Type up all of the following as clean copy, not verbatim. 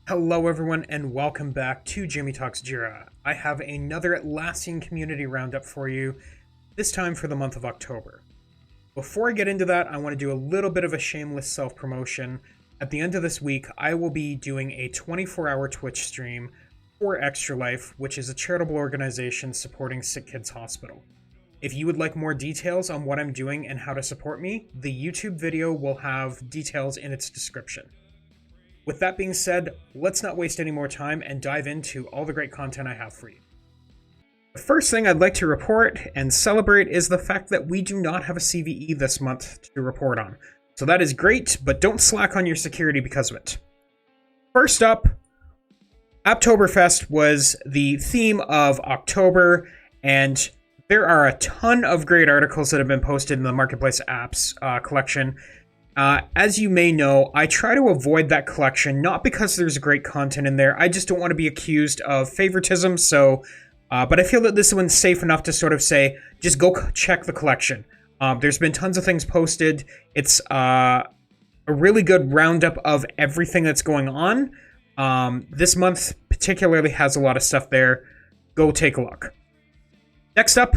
Hello everyone and welcome back to Jamie Talks Jira. I have another Atlassian Community Roundup for you, this time for the month of October. Before I get into that, I want to do a little bit of a shameless self-promotion. At the end of this week, I will be doing a 24-hour Twitch stream for Extra Life, which is a charitable organization supporting Sick Kids Hospital. If you would like more details on what I'm doing and how to support me, the YouTube video will have details in its description. With that being said, let's not waste any more time and dive into all the great content I have for you. The first thing I'd like to report and celebrate is the fact that we do not have a CVE this month to report on. So that is great, but don't slack on your security because of it. First up, Toberfest was the theme of October, and there are a ton of great articles that have been posted in the Marketplace Apps collection. As you may know, I try to avoid that collection, not because there's great content in there. I just don't want to be accused of favoritism. But I feel that this one's safe enough to sort of say, just go check the collection. There's been tons of things posted. It's a really good roundup of everything that's going on. This month particularly has a lot of stuff there. Go take a look. Next up,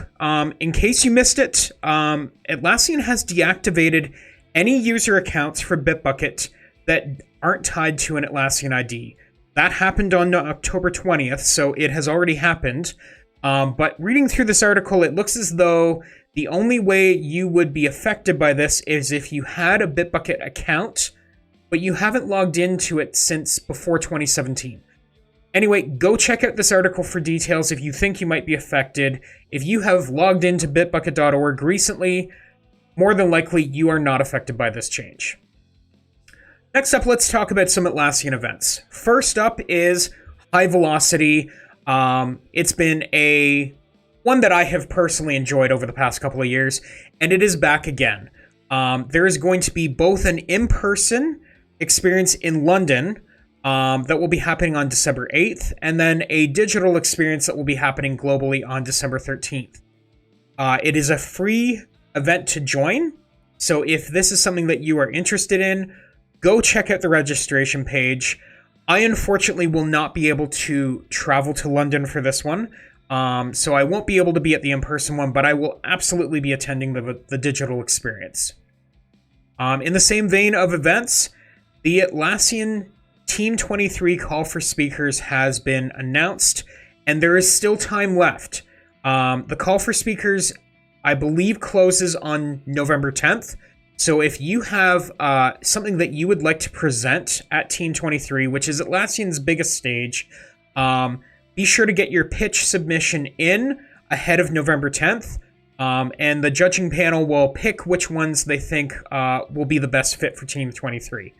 in case you missed it, Atlassian has deactivated any user accounts for Bitbucket that aren't tied to an Atlassian ID. That happened on October 20th, so it has already happened. But reading through this article, it looks as though the only way you would be affected by this is if you had a Bitbucket account, but you haven't logged into it since before 2017. Anyway, go check out this article for details if you think you might be affected. If you have logged into bitbucket.org recently, more than likely, you are not affected by this change. Next up, let's talk about some Atlassian events. First up is High Velocity. It's been one that I have personally enjoyed over the past couple of years, and it is back again. There is going to be both an in-person experience in London that will be happening on December 8th, and then a digital experience that will be happening globally on December 13th. It is a free event to join, so if this is something that you are interested in, go check out the registration page. I unfortunately will not be able to travel to London for this one, so I won't be able to be at the in-person one, but I will absolutely be attending the digital experience. In the same vein of events, the Atlassian Team 23 call for speakers has been announced, and there is still time left. The call for speakers, I believe, closes on November 10th. So if you have something that you would like to present at Team 23, which is Atlassian's biggest stage, be sure to get your pitch submission in ahead of November 10th. And the judging panel will pick which ones they think will be the best fit for Team 23.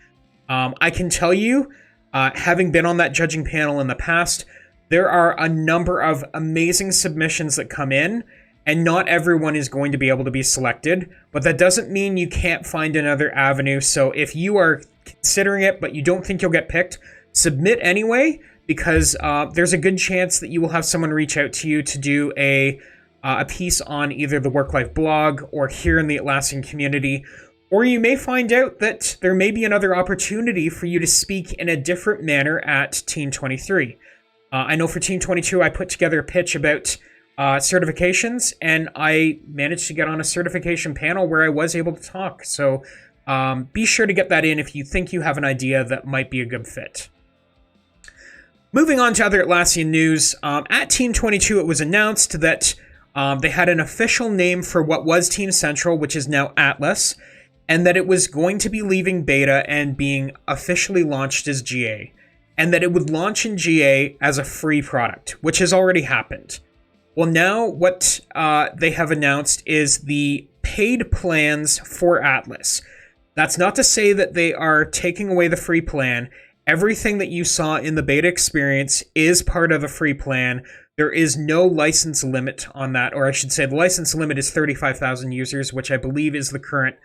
I can tell you, having been on that judging panel in the past, there are a number of amazing submissions that come in, and not everyone is going to be able to be selected, but that doesn't mean you can't find another avenue. So if you are considering it, but you don't think you'll get picked, submit anyway, because there's a good chance that you will have someone reach out to you to do a piece on either the Work-Life blog or here in the Atlassian community, or you may find out that there may be another opportunity for you to speak in a different manner at Team 23. I know for Team 22, I put together a pitch about certifications, and I managed to get on a certification panel where I was able to talk. So be sure to get that in if you think you have an idea that might be a good fit. Moving on to other Atlassian news, at Team 22 it was announced that they had an official name for what was Team Central, which is now Atlas, and that it was going to be leaving beta and being officially launched as GA, and that it would launch in GA as a free product, which has already happened. Well, now what they have announced is the paid plans for Atlas. That's not to say that they are taking away the free plan. Everything that you saw in the beta experience is part of the free plan. There is no license limit on that, or I should say the license limit is 35,000 users, which I believe is the current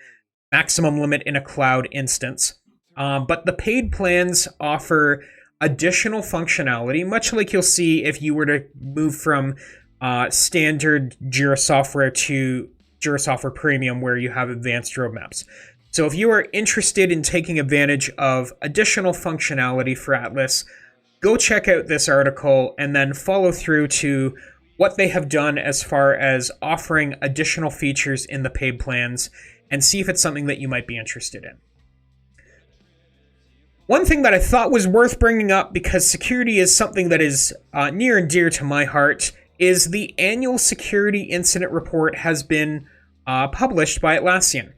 maximum limit in a cloud instance. But the paid plans offer additional functionality, much like you'll see if you were to move from standard Jira software to Jira Software Premium, where you have advanced roadmaps. So if you are interested in taking advantage of additional functionality for Atlas, go check out this article and then follow through to what they have done as far as offering additional features in the paid plans and see if it's something that you might be interested in. One thing that I thought was worth bringing up, because security is something that is near and dear to my heart, is the annual security incident report has been published by Atlassian.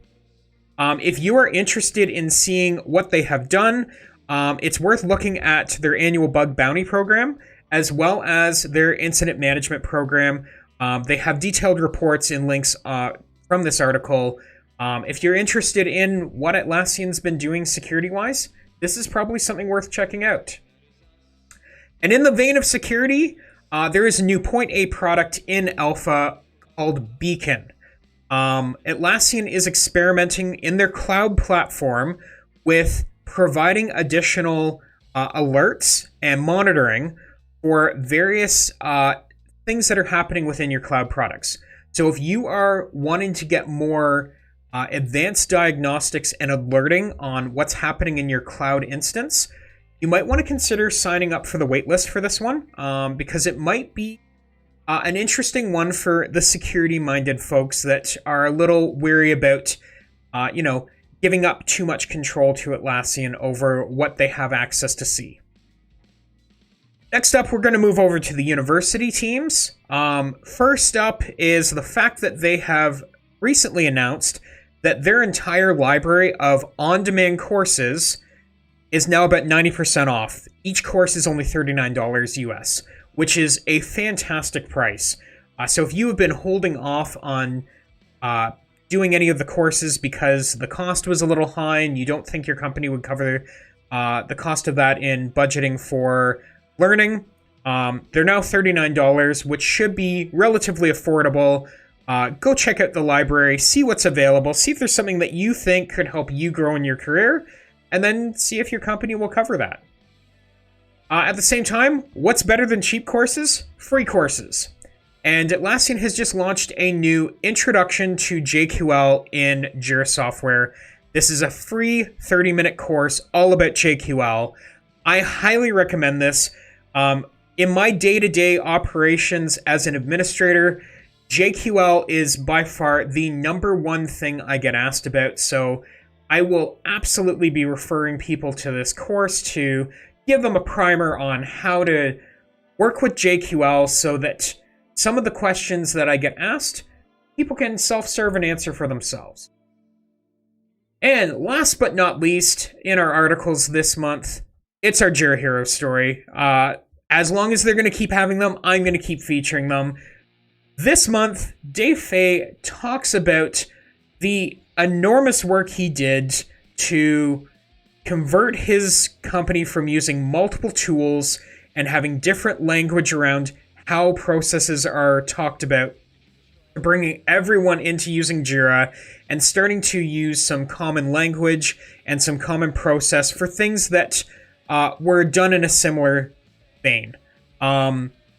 If you are interested in seeing what they have done, it's worth looking at their annual bug bounty program, as well as their incident management program. They have detailed reports and links from this article. If you're interested in what Atlassian's been doing security-wise, this is probably something worth checking out. And in the vein of security, there is a new Point A product in alpha called Beacon. Atlassian is experimenting in their cloud platform with providing additional alerts and monitoring for various things that are happening within your cloud products. So if you are wanting to get more advanced diagnostics and alerting on what's happening in your cloud instance, you might want to consider signing up for the waitlist for this one, because it might be an interesting one for the security-minded folks that are a little weary about, giving up too much control to Atlassian over what they have access to see. Next up, we're going to move over to the university teams. First up is the fact that they have recently announced that their entire library of on-demand courses is now about 90% off. Each course is only $39 US, which is a fantastic price. So if you have been holding off on doing any of the courses because the cost was a little high and you don't think your company would cover the cost of that in budgeting for learning, they're now $39, which should be relatively affordable. Go check out the library, see what's available, see if there's something that you think could help you grow in your career, and then see if your company will cover that. At the same time, what's better than cheap courses? Free courses. And Atlassian has just launched a new Introduction to JQL in Jira software. This is a free 30-minute course all about JQL. I highly recommend this. In my day-to-day operations as an administrator, JQL is by far the number one thing I get asked about, so I will absolutely be referring people to this course to give them a primer on how to work with JQL so that some of the questions that I get asked, people can self-serve and answer for themselves. And last but not least, in our articles this month, it's our Jira Hero story. As long as they're going to keep having them, I'm going to keep featuring them. This month, Dave Fay talks about the enormous work he did to convert his company from using multiple tools and having different language around how processes are talked about, bringing everyone into using Jira and starting to use some common language and some common process for things that were done in a similar vein.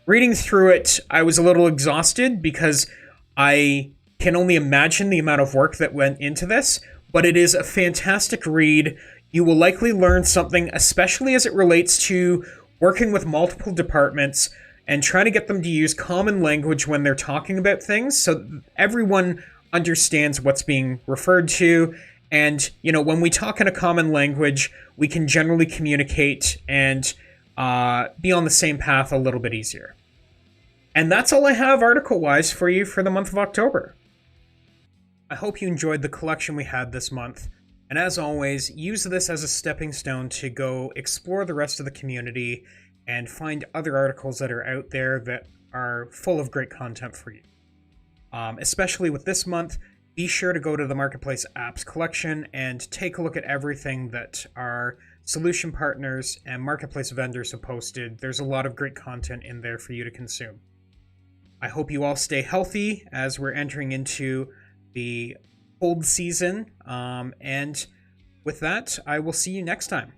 Reading through it, I was a little exhausted because I can only imagine the amount of work that went into this, but it is a fantastic read. You will likely learn something, especially as it relates to working with multiple departments and trying to get them to use common language when they're talking about things so everyone understands what's being referred to. And, when we talk in a common language, we can generally communicate and be on the same path a little bit easier. And that's all I have article-wise for you for the month of October. I hope you enjoyed the collection we had this month. And as always, use this as a stepping stone to go explore the rest of the community and find other articles that are out there that are full of great content for you. Especially with this month, be sure to go to the Marketplace Apps collection and take a look at everything that our solution partners and marketplace vendors have posted. There's a lot of great content in there for you to consume. I hope you all stay healthy as we're entering into the cold season. And with that, I will see you next time.